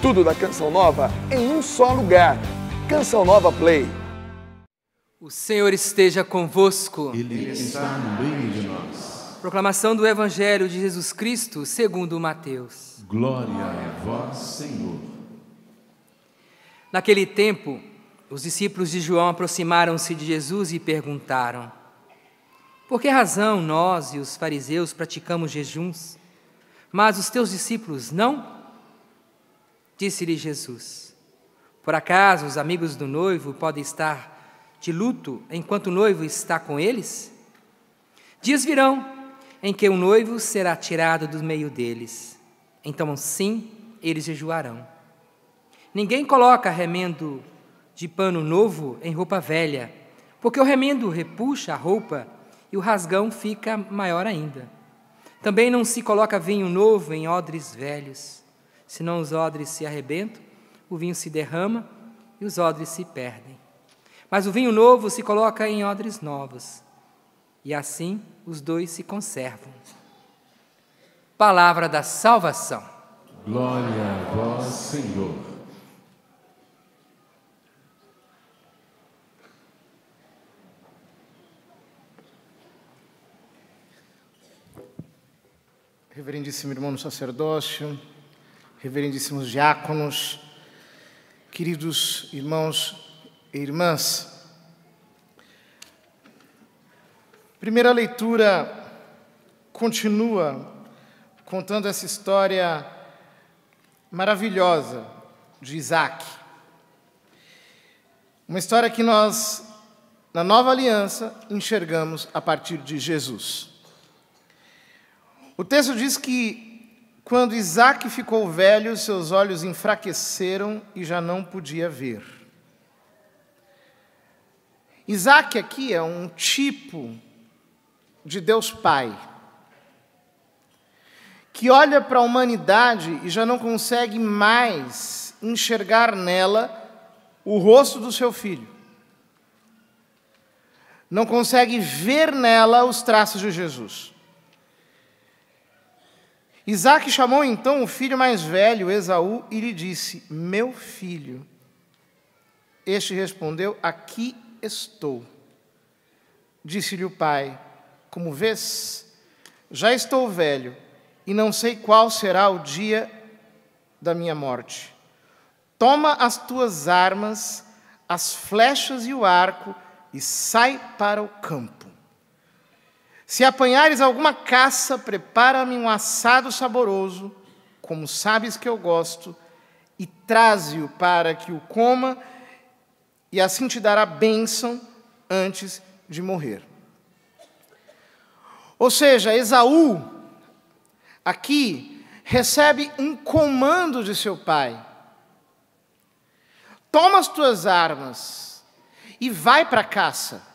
Tudo da Canção Nova em um só lugar. Canção Nova Play. O Senhor esteja convosco. Ele está no meio de nós. Proclamação do Evangelho de Jesus Cristo segundo Mateus. Glória a vós, Senhor. Naquele tempo, os discípulos de João aproximaram-se de Jesus e perguntaram: por que razão nós e os fariseus praticamos jejuns, mas os teus discípulos não? Disse-lhe Jesus: por acaso os amigos do noivo podem estar de luto enquanto o noivo está com eles? Dias virão em que o noivo será tirado do meio deles. Então, sim, eles jejuarão. Ninguém coloca remendo de pano novo em roupa velha, porque o remendo repuxa a roupa e o rasgão fica maior ainda. Também não se coloca vinho novo em odres velhos, senão os odres se arrebentam, o vinho se derrama e os odres se perdem. Mas o vinho novo se coloca em odres novos, e assim os dois se conservam. Palavra da salvação. Glória a vós, Senhor. Reverendíssimo irmão no sacerdócio, reverendíssimos diáconos, queridos irmãos e irmãs. Primeira leitura continua contando essa história maravilhosa de Isaac. Uma história que nós, na Nova Aliança, enxergamos a partir de Jesus. O texto diz que, quando Isaac ficou velho, seus olhos enfraqueceram e já não podia ver. Isaac aqui é um tipo de Deus Pai, que olha para a humanidade e já não consegue mais enxergar nela o rosto do seu filho. Não consegue ver nela os traços de Jesus. Isaac chamou então o filho mais velho, Esaú, e lhe disse: meu filho. Este respondeu: aqui estou. Disse-lhe o pai: como vês, já estou velho, e não sei qual será o dia da minha morte. Toma as tuas armas, as flechas e o arco, e sai para o campo. Se apanhares alguma caça, prepara-me um assado saboroso, como sabes que eu gosto, e traze-o para que o coma, e assim te dará bênção antes de morrer. Ou seja, Esaú, aqui, recebe um comando de seu pai. Toma as tuas armas e vai para a caça.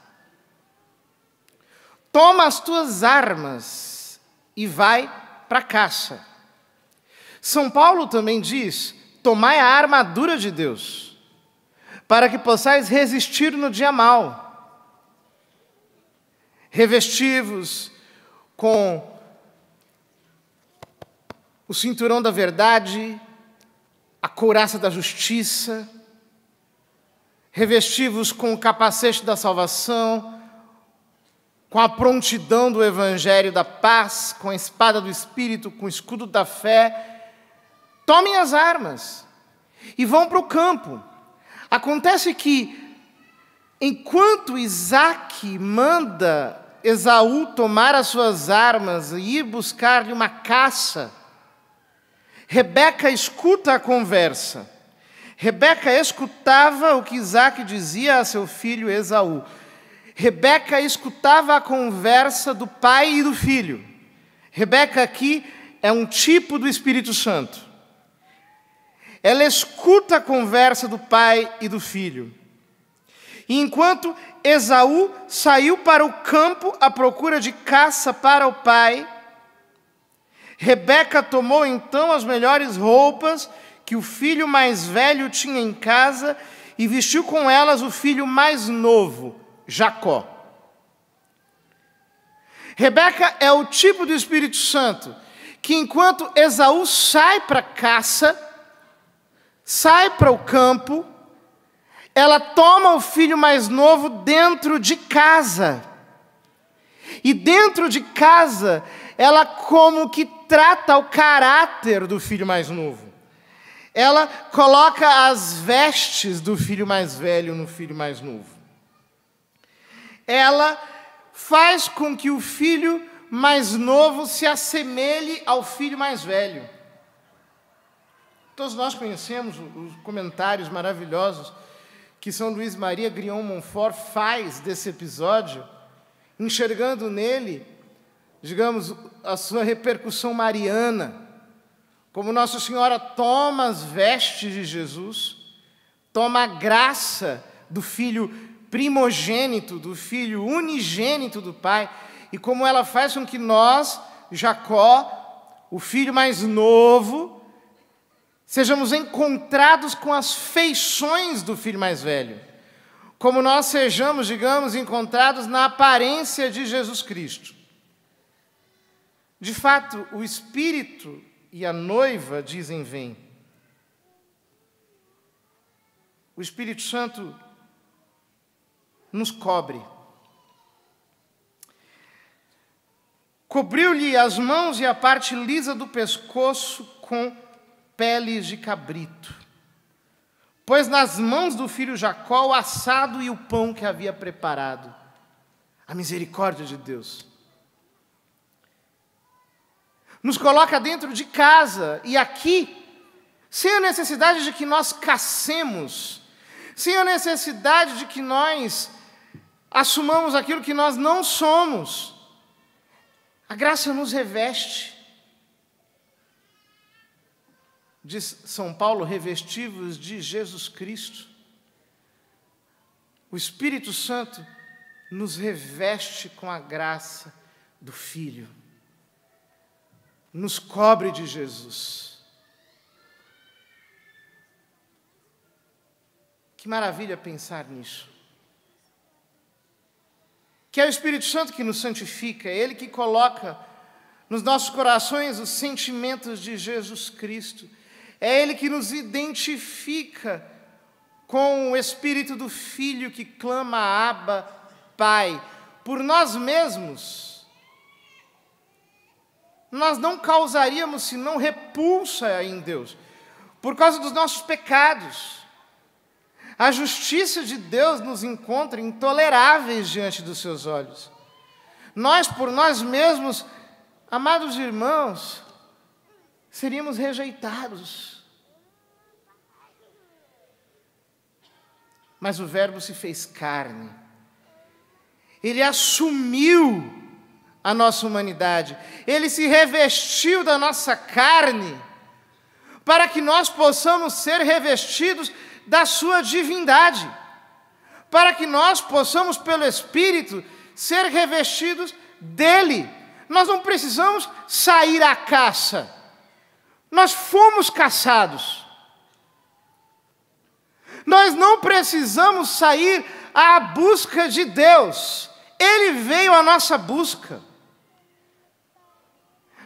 Toma as tuas armas e vai para a caça. São Paulo também diz: tomai a armadura de Deus, para que possais resistir no dia mau. Revesti-vos com o cinturão da verdade, a couraça da justiça, revesti-vos com o capacete da salvação, com a prontidão do evangelho da paz, com a espada do Espírito, com o escudo da fé. Tomem as armas e vão para o campo. Acontece que, enquanto Isaac manda Esaú tomar as suas armas e ir buscar-lhe uma caça, Rebeca escuta a conversa. Rebeca escutava o que Isaac dizia a seu filho Esaú. Rebeca escutava a conversa do pai e do filho. Rebeca aqui é um tipo do Espírito Santo. Ela escuta a conversa do pai e do filho. E enquanto Esaú saiu para o campo à procura de caça para o pai, Rebeca tomou então as melhores roupas que o filho mais velho tinha em casa e vestiu com elas o filho mais novo, Jacó. Rebeca é o tipo do Espírito Santo que, enquanto Esaú sai para a caça, sai para o campo, ela toma o filho mais novo dentro de casa. E dentro de casa, ela como que trata o caráter do filho mais novo. Ela coloca as vestes do filho mais velho no filho mais novo. Ela faz com que o filho mais novo se assemelhe ao filho mais velho. Todos nós conhecemos os comentários maravilhosos que São Luís Maria Grignon Montfort faz desse episódio, enxergando nele, digamos, a sua repercussão mariana, como Nossa Senhora toma as vestes de Jesus, toma a graça do Filho primogênito, do Filho unigênito do Pai, e como ela faz com que nós, Jacó, o filho mais novo, sejamos encontrados com as feições do filho mais velho. Como nós sejamos, digamos, encontrados na aparência de Jesus Cristo. De fato, o Espírito e a noiva dizem: vem. O Espírito Santo nos cobre. Cobriu-lhe as mãos e a parte lisa do pescoço com peles de cabrito. Pôs nas mãos do filho Jacó o assado e o pão que havia preparado. A misericórdia de Deus nos coloca dentro de casa, e aqui, sem a necessidade de que nós caçemos, sem a necessidade de que nós assumamos aquilo que nós não somos, a graça nos reveste. Diz São Paulo: revestivos de Jesus Cristo. O Espírito Santo nos reveste com a graça do Filho. Nos cobre de Jesus. Que maravilha pensar nisso. Que é o Espírito Santo que nos santifica, é Ele que coloca nos nossos corações os sentimentos de Jesus Cristo. É Ele que nos identifica com o Espírito do Filho que clama: Abba, Pai. Por nós mesmos, nós não causaríamos senão repulsa em Deus, por causa dos nossos pecados. A justiça de Deus nos encontra intoleráveis diante dos seus olhos. Nós, por nós mesmos, amados irmãos, seríamos rejeitados. Mas o Verbo se fez carne. Ele assumiu a nossa humanidade. Ele se revestiu da nossa carne, para que nós possamos ser revestidos da sua divindade, para que nós possamos, pelo Espírito, ser revestidos dele. Nós não precisamos sair à caça. Nós fomos caçados. Nós não precisamos sair à busca de Deus. Ele veio à nossa busca.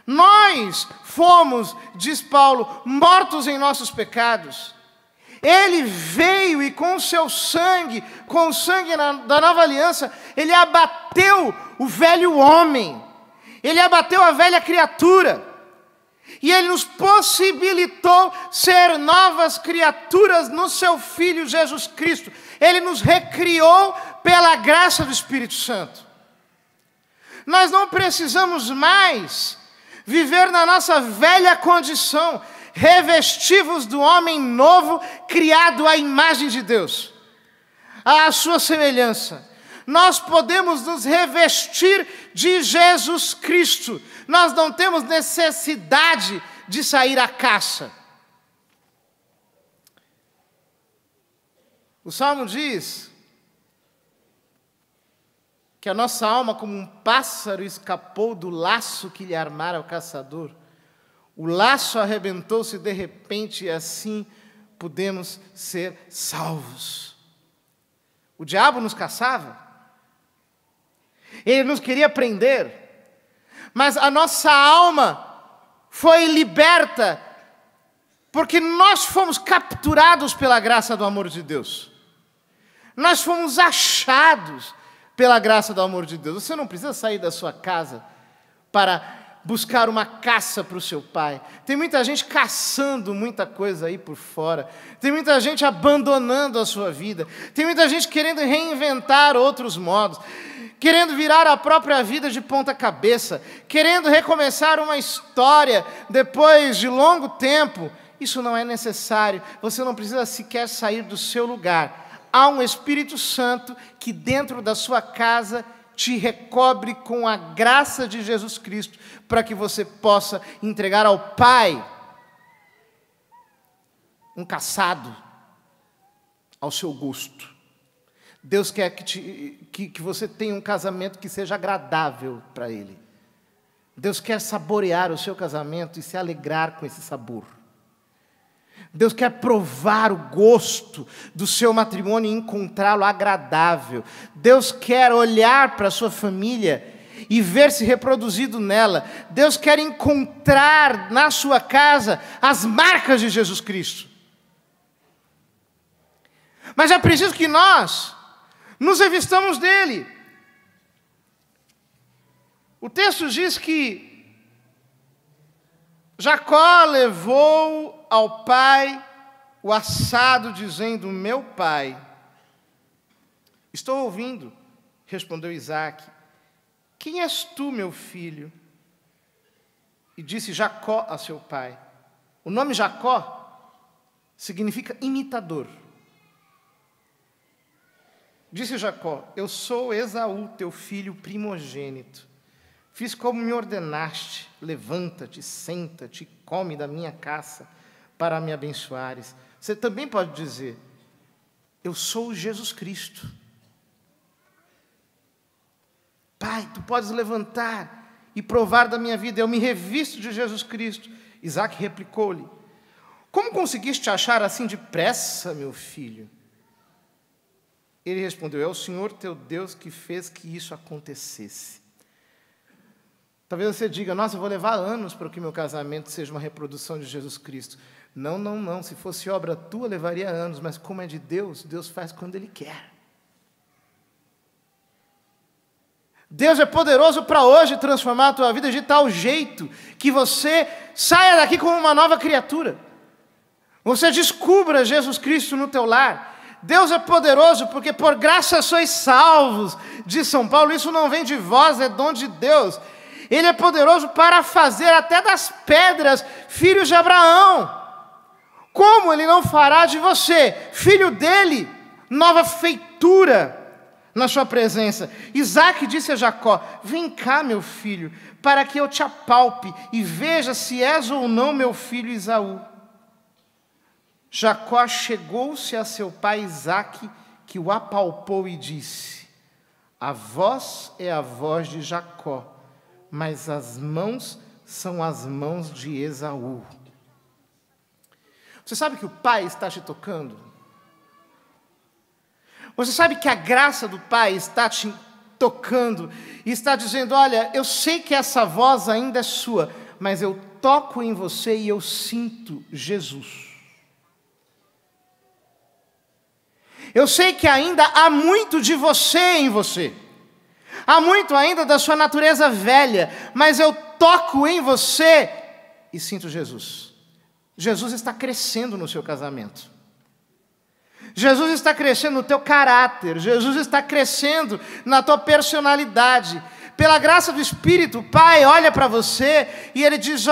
Nós fomos, diz Paulo, mortos em nossos pecados. Ele veio e com o seu sangue, com o sangue da nova aliança, Ele abateu o velho homem. Ele abateu a velha criatura. E Ele nos possibilitou ser novas criaturas no seu Filho Jesus Cristo. Ele nos recriou pela graça do Espírito Santo. Nós não precisamos mais viver na nossa velha condição, revestivos do homem novo, criado à imagem de Deus, à sua semelhança. Nós podemos nos revestir de Jesus Cristo. Nós não temos necessidade de sair à caça. O Salmo diz que a nossa alma, como um pássaro, escapou do laço que lhe armara o caçador. O laço arrebentou-se de repente e assim podemos ser salvos. O diabo nos caçava. Ele nos queria prender. Mas a nossa alma foi liberta Porque nós fomos capturados pela graça do amor de Deus. Nós fomos achados pela graça do amor de Deus. Você não precisa sair da sua casa para buscar uma caça para o seu pai. Tem muita gente caçando muita coisa aí por fora. Tem muita gente abandonando a sua vida. Tem muita gente querendo reinventar outros modos. Querendo virar a própria vida de ponta cabeça. Querendo recomeçar uma história depois de longo tempo. Isso não é necessário. Você não precisa sequer sair do seu lugar. Há um Espírito Santo que dentro da sua casa te recobre com a graça de Jesus Cristo, para que você possa entregar ao Pai um caçado ao seu gosto. Deus quer que você tenha um casamento que seja agradável para Ele. Deus quer saborear o seu casamento e se alegrar com esse sabor. Deus quer provar o gosto do seu matrimônio e encontrá-lo agradável. Deus quer olhar para a sua família e ver-se reproduzido nela. Deus quer encontrar na sua casa as marcas de Jesus Cristo. Mas é preciso que nós nos revistamos dele. O texto diz que Jacó levou ao pai o assado, dizendo: meu pai. Estou ouvindo, respondeu Isaque. Quem és tu, meu filho? E disse Jacó a seu pai. O nome Jacó significa imitador. Disse Jacó: eu sou Esaú, teu filho primogênito. Fiz como me ordenaste, levanta-te, senta-te, come da minha caça, para me abençoares. Você também pode dizer: eu sou Jesus Cristo. Pai, tu podes levantar e provar da minha vida, eu me revisto de Jesus Cristo. Isaque replicou-lhe: como conseguiste achar assim depressa, meu filho? Ele respondeu: é o Senhor teu Deus que fez que isso acontecesse. Talvez você diga: nossa, eu vou levar anos para que meu casamento seja uma reprodução de Jesus Cristo. Não, não, não. Se fosse obra tua, levaria anos. Mas como é de Deus, Deus faz quando Ele quer. Deus é poderoso para hoje transformar a tua vida de tal jeito que você saia daqui como uma nova criatura. Você descubra Jesus Cristo no teu lar. Deus é poderoso porque por graça sois salvos, diz São Paulo. Isso não vem de vós, é dom de Deus. Ele é poderoso para fazer até das pedras filhos de Abraão. Como Ele não fará de você, filho dele, nova feitura na sua presença? Isaque disse a Jacó: vem cá, meu filho, para que eu te apalpe e veja se és ou não meu filho Esaú. Jacó chegou-se a seu pai Isaque, que o apalpou e disse: a voz é a voz de Jacó, mas as mãos são as mãos de Esaú. Você sabe que o Pai está te tocando? Você sabe que a graça do Pai está te tocando e está dizendo: olha, eu sei que essa voz ainda é sua, mas eu toco em você e eu sinto Jesus. Eu sei que ainda há muito de você em você. Há muito ainda da sua natureza velha, mas eu toco em você e sinto Jesus. Jesus está crescendo no seu casamento. Jesus está crescendo no teu caráter. Jesus está crescendo na tua personalidade. Pela graça do Espírito, o Pai olha para você e Ele diz: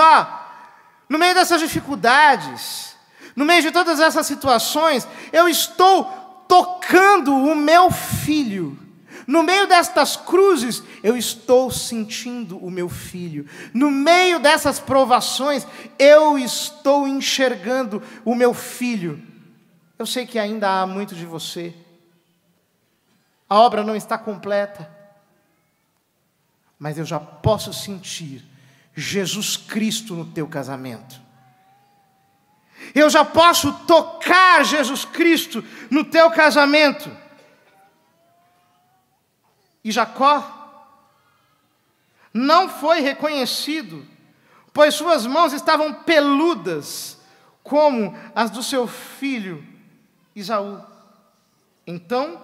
no meio dessas dificuldades, no meio de todas essas situações, eu estou tocando o meu filho. No meio destas cruzes, eu estou sentindo o meu filho. No meio dessas provações, eu estou enxergando o meu filho. Eu sei que ainda há muito de você. A obra não está completa. Mas eu já posso sentir Jesus Cristo no teu casamento. Eu já posso tocar Jesus Cristo no teu casamento. E Jacó não foi reconhecido, pois suas mãos estavam peludas, como as do seu filho Esaú. Então,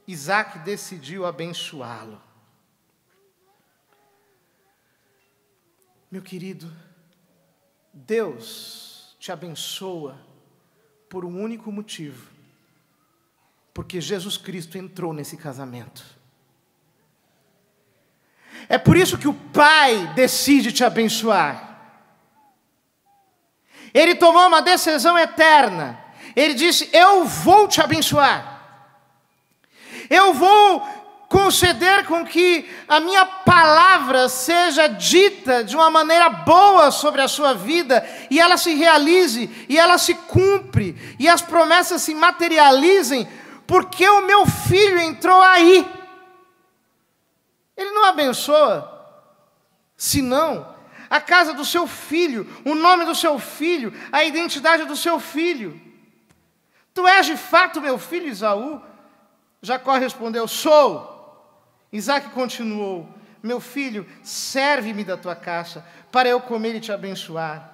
Isaque decidiu abençoá-lo. Meu querido, Deus te abençoa por um único motivo: porque Jesus Cristo entrou nesse casamento. É por isso que o Pai decide te abençoar. Ele tomou uma decisão eterna. Ele disse: eu vou te abençoar. Eu vou conceder com que a minha palavra seja dita de uma maneira boa sobre a sua vida, e ela se realize, e ela se cumpre, e as promessas se materializem, porque o meu filho entrou aí. Ele não abençoa, senão a casa do seu filho, o nome do seu filho, a identidade do seu filho. Tu és de fato meu filho, Esaú? Jacó respondeu: sou. Isaque continuou: meu filho, serve-me da tua caça, para eu comer e te abençoar.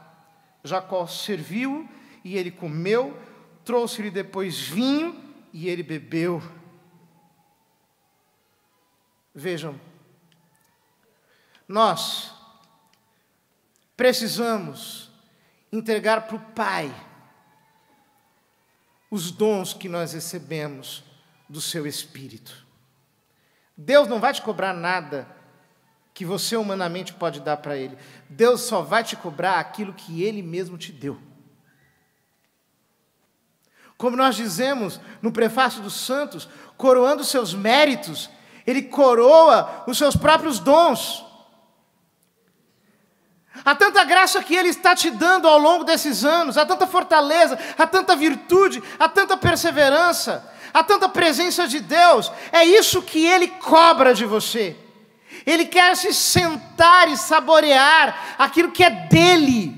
Jacó serviu, e ele comeu, trouxe-lhe depois vinho, e ele bebeu. Vejam, nós precisamos entregar para o Pai os dons que nós recebemos do seu Espírito. Deus não vai te cobrar nada que você humanamente pode dar para Ele. Deus só vai te cobrar aquilo que Ele mesmo te deu. Como nós dizemos no prefácio dos santos, coroando os seus méritos, Ele coroa os seus próprios dons. Há tanta graça que Ele está te dando ao longo desses anos, há tanta fortaleza, há tanta virtude, há tanta perseverança, há tanta presença de Deus. É isso que Ele cobra de você. Ele quer se sentar e saborear aquilo que é dele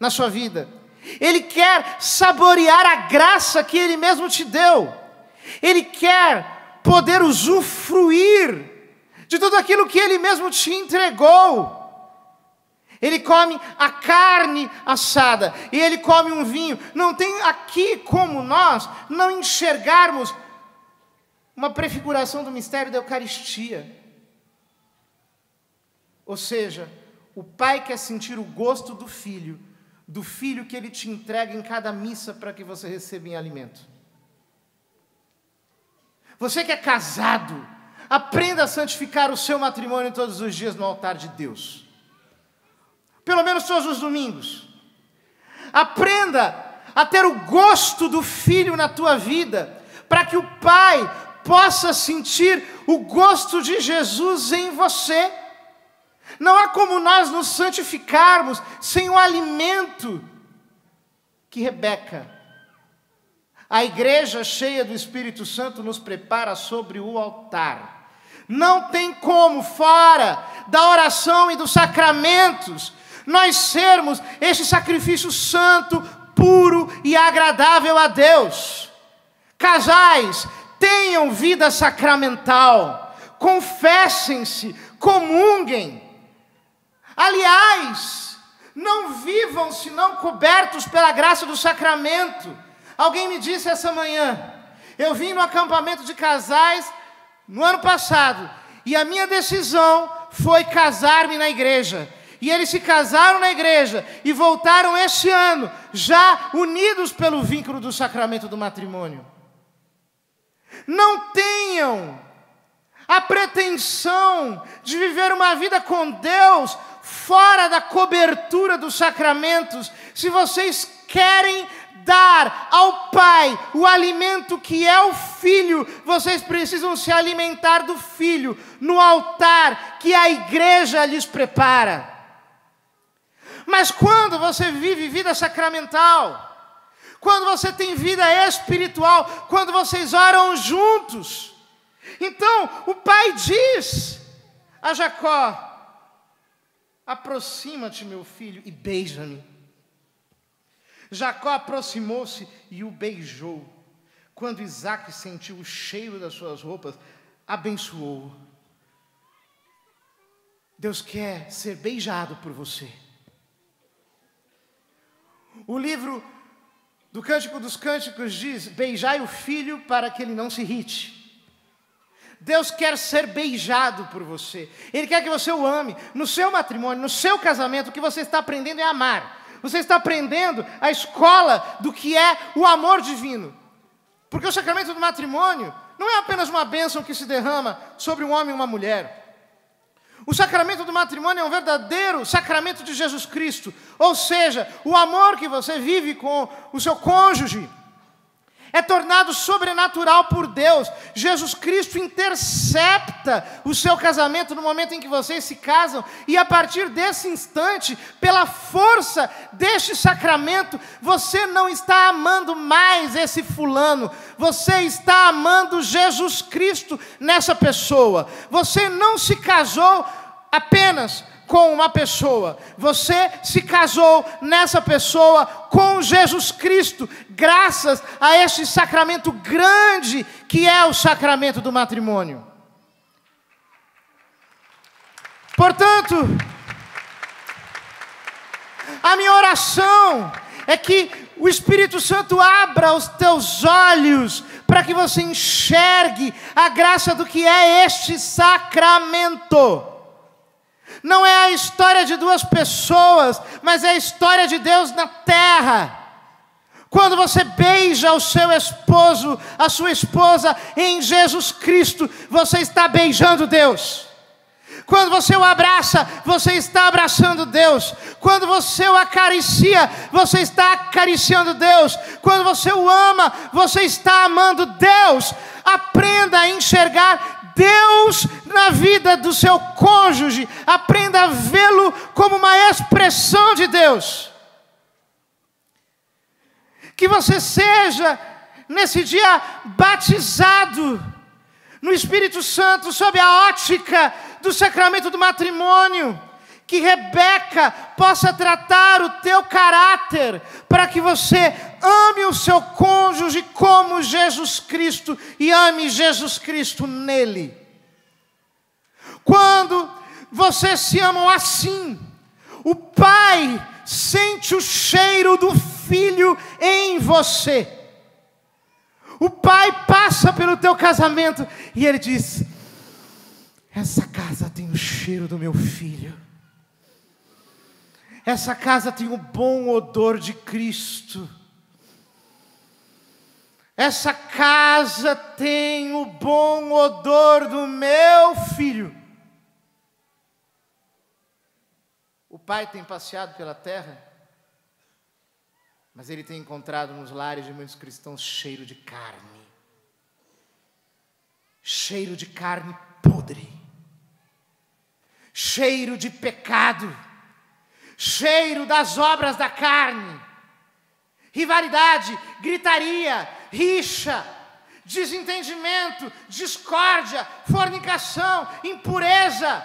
na sua vida. Ele quer saborear a graça que Ele mesmo te deu. Ele quer poder usufruir de tudo aquilo que Ele mesmo te entregou. Ele come a carne assada e Ele come um vinho. Não tem aqui como nós não enxergarmos uma prefiguração do mistério da Eucaristia. Ou seja, o Pai quer sentir o gosto do Filho que Ele te entrega em cada missa para que você receba em alimento. Você que é casado, aprenda a santificar o seu matrimônio todos os dias no altar de Deus. Pelo menos todos os domingos. Aprenda a ter o gosto do Filho na tua vida, para que o Pai possa sentir o gosto de Jesus em você. Não há como nós nos santificarmos sem o alimento que Rebeca, a igreja cheia do Espírito Santo, nos prepara sobre o altar. Não tem como, fora da oração e dos sacramentos, nós sermos este sacrifício santo, puro e agradável a Deus. Casais, tenham vida sacramental, confessem-se, comunguem. Aliás, não vivam senão cobertos pela graça do sacramento. Alguém me disse essa manhã, eu vim no acampamento de casais no ano passado, e a minha decisão foi casar-me na igreja. E eles se casaram na igreja e voltaram este ano, já unidos pelo vínculo do sacramento do matrimônio. Não tenham a pretensão de viver uma vida com Deus fora da cobertura dos sacramentos, se vocês querem dar ao Pai o alimento que é o Filho, vocês precisam se alimentar do Filho no altar que a igreja lhes prepara. Mas quando você vive vida sacramental, quando você tem vida espiritual, quando vocês oram juntos, então o Pai diz a Jacó: aproxima-te, meu filho, e beija-me. Jacó aproximou-se e o beijou. Quando Isaque sentiu o cheiro das suas roupas, abençoou-o. Deus quer ser beijado por você. O livro do Cântico dos Cânticos diz: beijai o filho para que ele não se irrite. Deus quer ser beijado por você. Ele quer que você o ame. No seu matrimônio, no seu casamento, o que você está aprendendo é amar. Você está aprendendo a escola do que é o amor divino. Porque o sacramento do matrimônio não é apenas uma bênção que se derrama sobre um homem e uma mulher. O sacramento do matrimônio é um verdadeiro sacramento de Jesus Cristo. Ou seja, o amor que você vive com o seu cônjuge é tornado sobrenatural por Deus. Jesus Cristo intercepta o seu casamento no momento em que vocês se casam. E a partir desse instante, pela força deste sacramento, você não está amando mais esse fulano. Você está amando Jesus Cristo nessa pessoa. Você não se casou apenas com uma pessoa. Você se casou nessa pessoa com Jesus Cristo, graças a este sacramento grande que é o sacramento do matrimônio. Portanto, a minha oração é que o Espírito Santo abra os teus olhos para que você enxergue a graça do que é este sacramento. Não é a história de duas pessoas, mas é a história de Deus na terra. Quando você beija o seu esposo, a sua esposa em Jesus Cristo, você está beijando Deus. Quando você o abraça, você está abraçando Deus. Quando você o acaricia, você está acariciando Deus. Quando você o ama, você está amando Deus. Aprenda a enxergar Deus na vida do seu cônjuge. Aprenda a vê-lo como uma expressão de Deus. Que você seja, nesse dia, batizado no Espírito Santo, sob a ótica do sacramento do matrimônio. Que Rebeca possa tratar o teu caráter, para que você ame o seu cônjuge como Jesus Cristo e ame Jesus Cristo nele. Quando vocês se amam assim, o pai sente o cheiro do filho em você. O pai passa pelo teu casamento e ele diz: essa casa tem o cheiro do meu filho. Essa casa tem o bom odor de Cristo. Essa casa tem o bom odor do meu filho. O pai tem passeado pela terra, mas ele tem encontrado nos lares de muitos cristãos cheiro de carne. Cheiro de carne podre. Cheiro de pecado. Cheiro das obras da carne. Rivalidade, gritaria, rixa, desentendimento, discórdia, fornicação, impureza.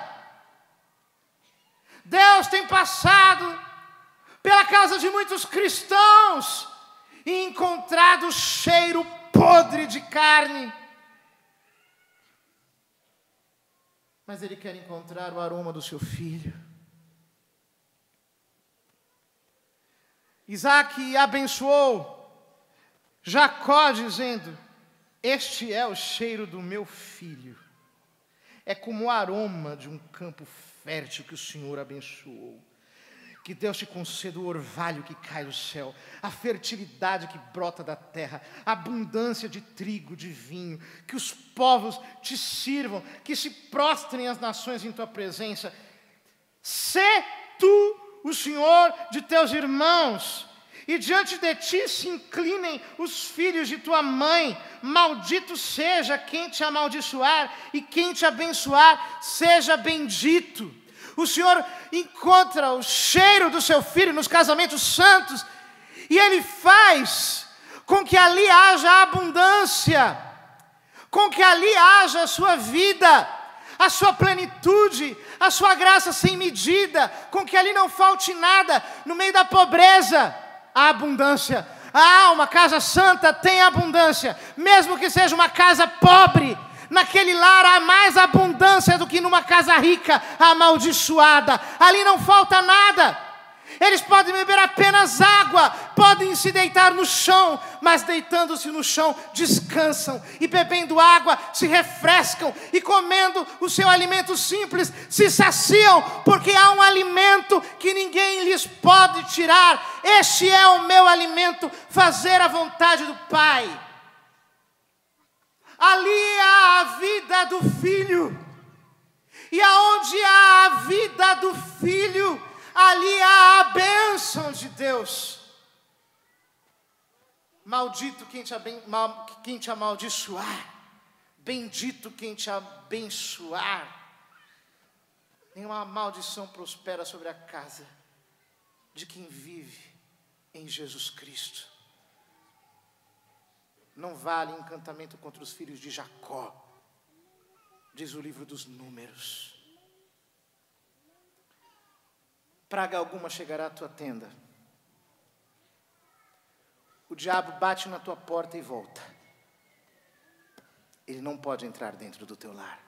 Deus tem passado pela casa de muitos cristãos e encontrado cheiro podre de carne. Mas Ele quer encontrar o aroma do seu filho. Isaac abençoou Jacó dizendo: este é o cheiro do meu filho. É como o aroma de um campo fértil que o Senhor abençoou. Que Deus te conceda o orvalho que cai do céu, a fertilidade que brota da terra, a abundância de trigo, de vinho, que os povos te sirvam, que se prostrem as nações em tua presença. Sê tu o Senhor de teus irmãos, e diante de ti se inclinem os filhos de tua mãe. Maldito seja quem te amaldiçoar, e quem te abençoar seja bendito. O Senhor encontra o cheiro do seu filho nos casamentos santos, e Ele faz com que ali haja abundância, com que ali haja a sua vida, a sua plenitude, a sua graça sem medida, com que ali não falte nada. No meio da pobreza, há abundância. Uma casa santa tem abundância, mesmo que seja uma casa pobre. Naquele lar há mais abundância do que numa casa rica, amaldiçoada. Ali não falta nada. Eles podem beber apenas água, podem se deitar no chão, mas deitando-se no chão, descansam. E bebendo água, se refrescam. E comendo o seu alimento simples, se saciam, porque há um alimento que ninguém lhes pode tirar. Este é o meu alimento, fazer a vontade do Pai. Ali há a vida do Filho. E aonde há a vida do Filho, ali há a bênção de Deus. Maldito quem te amaldiçoar. Bendito quem te abençoar. Nenhuma maldição prospera sobre a casa de quem vive em Jesus Cristo. Não vale encantamento contra os filhos de Jacó, diz o livro dos Números. Praga alguma chegará à tua tenda. O diabo bate na tua porta e volta. Ele não pode entrar dentro do teu lar.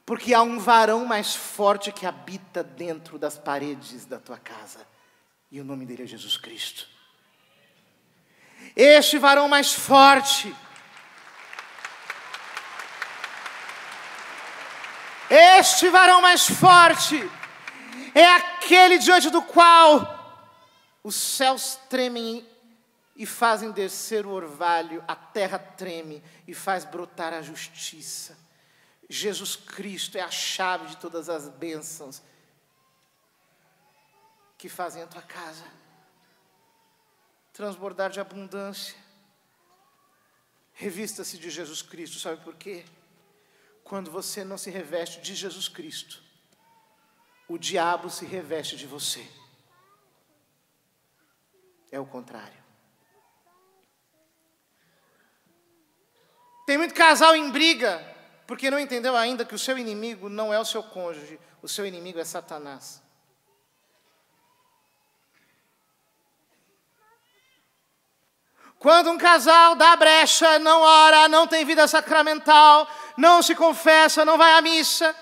Porque há um varão mais forte que habita dentro das paredes da tua casa. E o nome dele é Jesus Cristo. Este varão mais forte, este varão mais forte, é aquele diante do qual os céus tremem e fazem descer o orvalho, a terra treme e faz brotar a justiça. Jesus Cristo é a chave de todas as bênçãos que fazem a tua casa transbordar de abundância. Revista-se de Jesus Cristo, sabe por quê? Quando você não se reveste de Jesus Cristo, o diabo se reveste de você. É o contrário. Tem muito casal em briga, porque não entendeu ainda que o seu inimigo não é o seu cônjuge, o seu inimigo é Satanás. Quando um casal dá brecha, não ora, não tem vida sacramental, não se confessa, não vai à missa,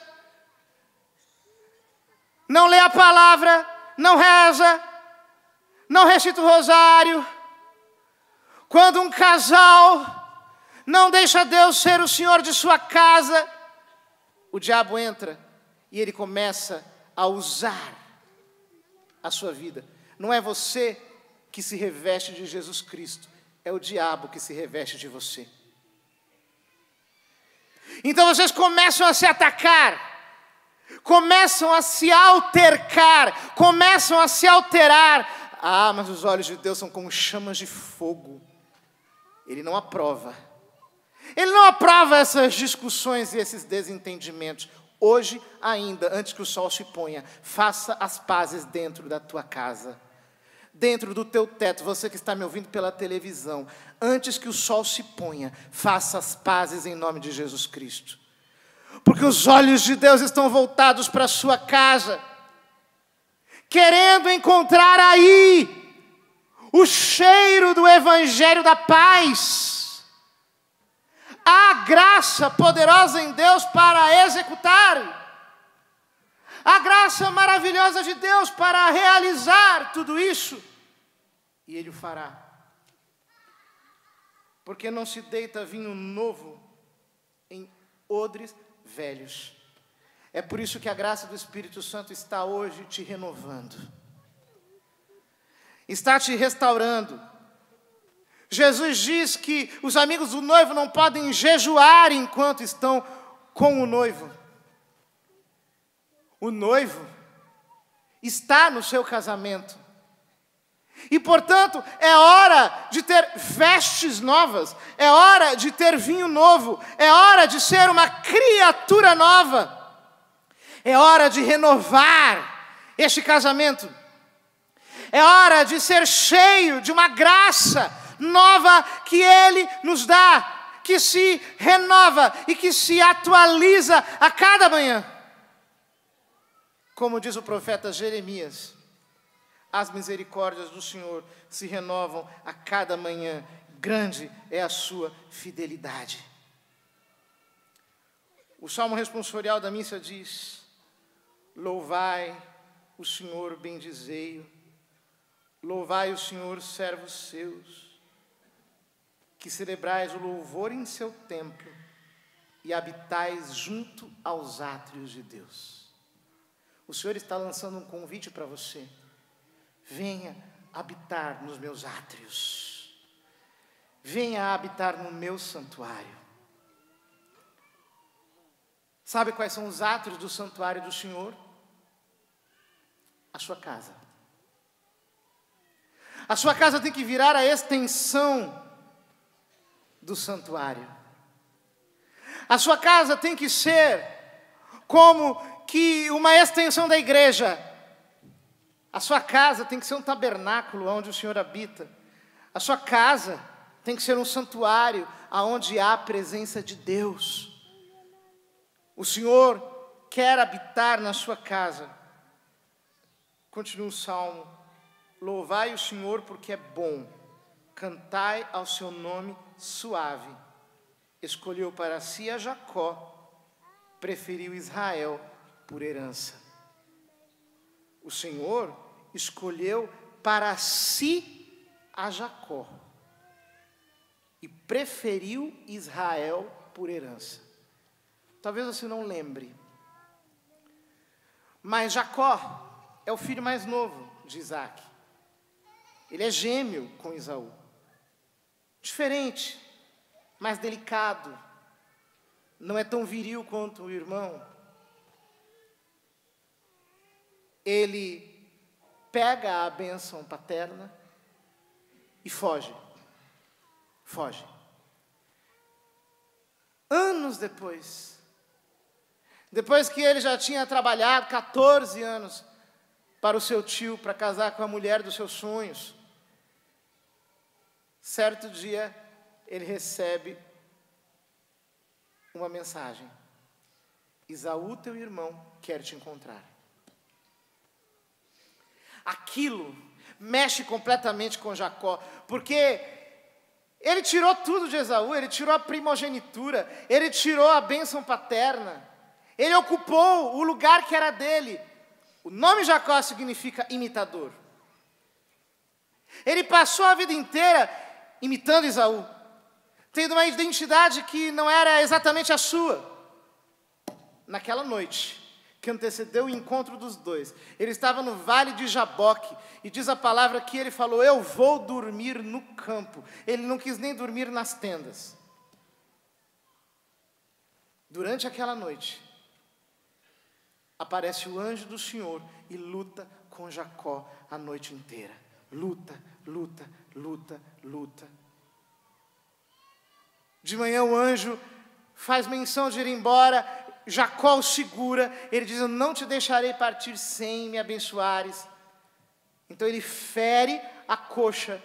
não lê a palavra, não reza, não recita o rosário. Quando um casal não deixa Deus ser o Senhor de sua casa, o diabo entra e ele começa a usar a sua vida. Não é você que se reveste de Jesus Cristo, é o diabo que se reveste de você. Então vocês começam a se atacar, começam a se altercar, começam a se alterar. Ah, mas os olhos de Deus são como chamas de fogo. Ele não aprova. Ele não aprova essas discussões e esses desentendimentos. Hoje ainda, antes que o sol se ponha, faça as pazes dentro da tua casa. Dentro do teu teto, você que está me ouvindo pela televisão, antes que o sol se ponha, faça as pazes em nome de Jesus Cristo. Porque os olhos de Deus estão voltados para a sua casa, querendo encontrar aí o cheiro do Evangelho da paz. Há graça poderosa em Deus para executar. A graça maravilhosa de Deus para realizar tudo isso. E Ele o fará. Porque não se deita vinho novo em odres velhos. É por isso que a graça do Espírito Santo está hoje te renovando. Está te restaurando. Jesus diz que os amigos do noivo não podem jejuar enquanto estão com o noivo. O noivo está no seu casamento. E, portanto, é hora de ter vestes novas. É hora de ter vinho novo. É hora de ser uma criatura nova. É hora de renovar este casamento. É hora de ser cheio de uma graça nova que Ele nos dá, que se renova e que se atualiza a cada manhã. Como diz o profeta Jeremias, as misericórdias do Senhor se renovam a cada manhã. Grande é a sua fidelidade. O salmo responsorial da missa diz: louvai o Senhor, bendizei-o. Louvai o Senhor, servos seus, que celebrais o louvor em seu templo e habitais junto aos átrios de Deus. O Senhor está lançando um convite para você. Venha habitar nos meus átrios. Venha habitar no meu santuário. Sabe quais são os átrios do santuário do Senhor? A sua casa. A sua casa tem que virar a extensão do santuário. A sua casa tem que ser como que uma extensão da igreja. A sua casa tem que ser um tabernáculo onde o Senhor habita. A sua casa tem que ser um santuário onde há a presença de Deus. O Senhor quer habitar na sua casa. Continua o Salmo. Louvai o Senhor porque é bom. Cantai ao seu nome suave. Escolheu para si a Jacó. Preferiu Israel por herança. O Senhor escolheu para si a Jacó. E preferiu Israel por herança. Talvez você não lembre. Mas Jacó é o filho mais novo de Isaac. Ele é gêmeo com Esaú. Diferente, mais delicado. Não é tão viril quanto o irmão. Ele pega a bênção paterna e foge. Foge. Anos depois que ele já tinha trabalhado 14 anos para o seu tio, para casar com a mulher dos seus sonhos, certo dia ele recebe uma mensagem: Esaú, teu irmão, quer te encontrar. Aquilo mexe completamente com Jacó, porque ele tirou tudo de Esaú, ele tirou a primogenitura, ele tirou a bênção paterna, ele ocupou o lugar que era dele. O nome Jacó significa imitador. Ele passou a vida inteira imitando Esaú, tendo uma identidade que não era exatamente a sua. Naquela noite que antecedeu o encontro dos dois, ele estava no vale de Jaboque, e diz a palavra que ele falou: eu vou dormir no campo. Ele não quis nem dormir nas tendas. Durante aquela noite, aparece o anjo do Senhor e luta com Jacó a noite inteira. Luta, luta, luta, luta. De manhã o anjo faz menção de ir embora. Jacó o segura. Ele diz: eu não te deixarei partir sem me abençoares. Então ele fere a coxa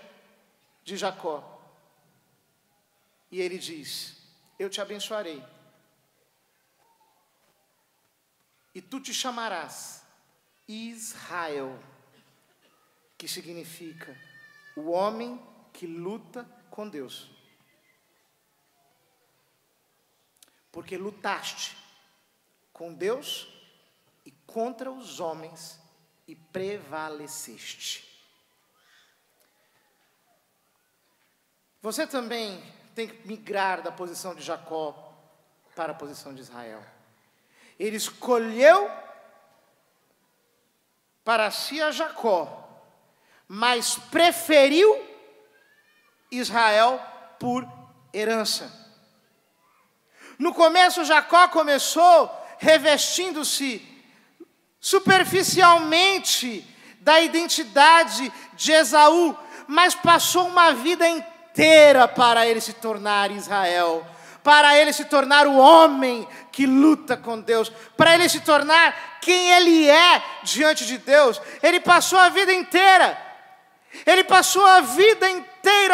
de Jacó. E ele diz: eu te abençoarei. E tu te chamarás Israel, que significa o homem que luta com Deus. Porque lutaste com Deus e contra os homens e prevaleceste. Você também tem que migrar da posição de Jacó para a posição de Israel. Ele escolheu para si a Jacó, mas preferiu Israel por herança. No começo, Jacó começou revestindo-se superficialmente da identidade de Esaú, mas passou uma vida inteira para ele se tornar Israel, para ele se tornar o homem que luta com Deus, para ele se tornar quem ele é diante de Deus. Ele passou a vida inteira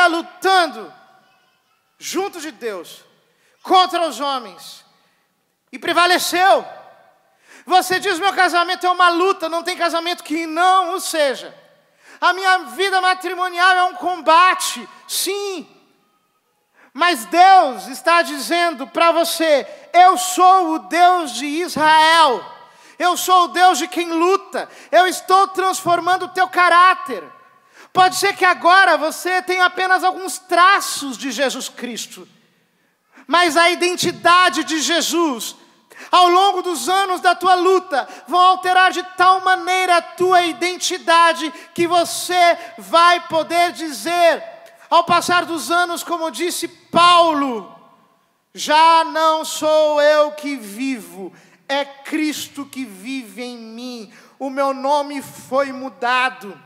lutando junto de Deus, contra os homens, e prevaleceu. Você diz: meu casamento é uma luta. Não tem casamento que não o seja. A minha vida matrimonial é um combate, sim. Mas Deus está dizendo para você: eu sou o Deus de Israel. Eu sou o Deus de quem luta. luta, eu estou transformando o teu caráter. Pode ser que agora você tenha apenas alguns traços de Jesus Cristo, mas a identidade de Jesus, ao longo dos anos da tua luta, vão alterar de tal maneira a tua identidade, que você vai poder dizer, ao passar dos anos, como disse Paulo: já não sou eu que vivo, é Cristo que vive em mim. O meu nome foi mudado.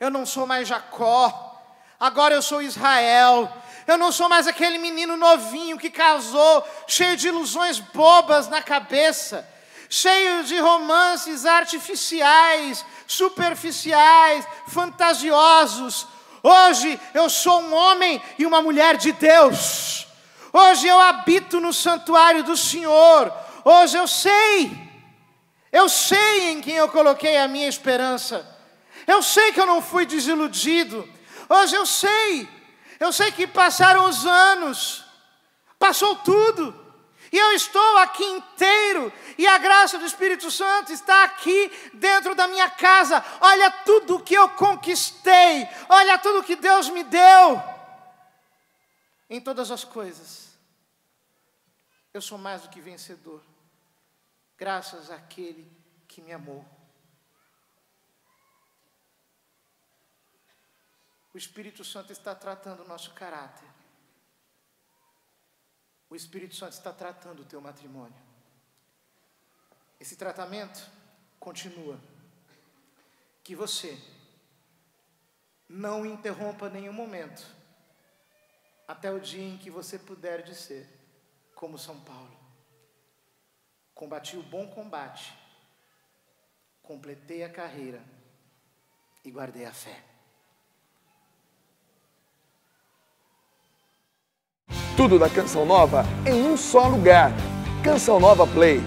Eu não sou mais Jacó, agora eu sou Israel. Eu não sou mais aquele menino novinho que casou, cheio de ilusões bobas na cabeça, cheio de romances artificiais, superficiais, fantasiosos. Hoje eu sou um homem e uma mulher de Deus. Hoje eu habito no santuário do Senhor. Hoje eu sei em quem eu coloquei a minha esperança. Eu sei que eu não fui desiludido. Hoje eu sei que passaram os anos, passou tudo, e eu estou aqui inteiro, e a graça do Espírito Santo está aqui dentro da minha casa. Olha tudo que eu conquistei, olha tudo que Deus me deu. Em todas as coisas, eu sou mais do que vencedor, graças àquele que me amou. O Espírito Santo está tratando o nosso caráter. O Espírito Santo está tratando o teu matrimônio. Esse tratamento continua. Que você não interrompa nenhum momento, até o dia em que você puder dizer, como São Paulo: combati o bom combate, completei a carreira e guardei a fé. Tudo da Canção Nova em um só lugar. Canção Nova Play.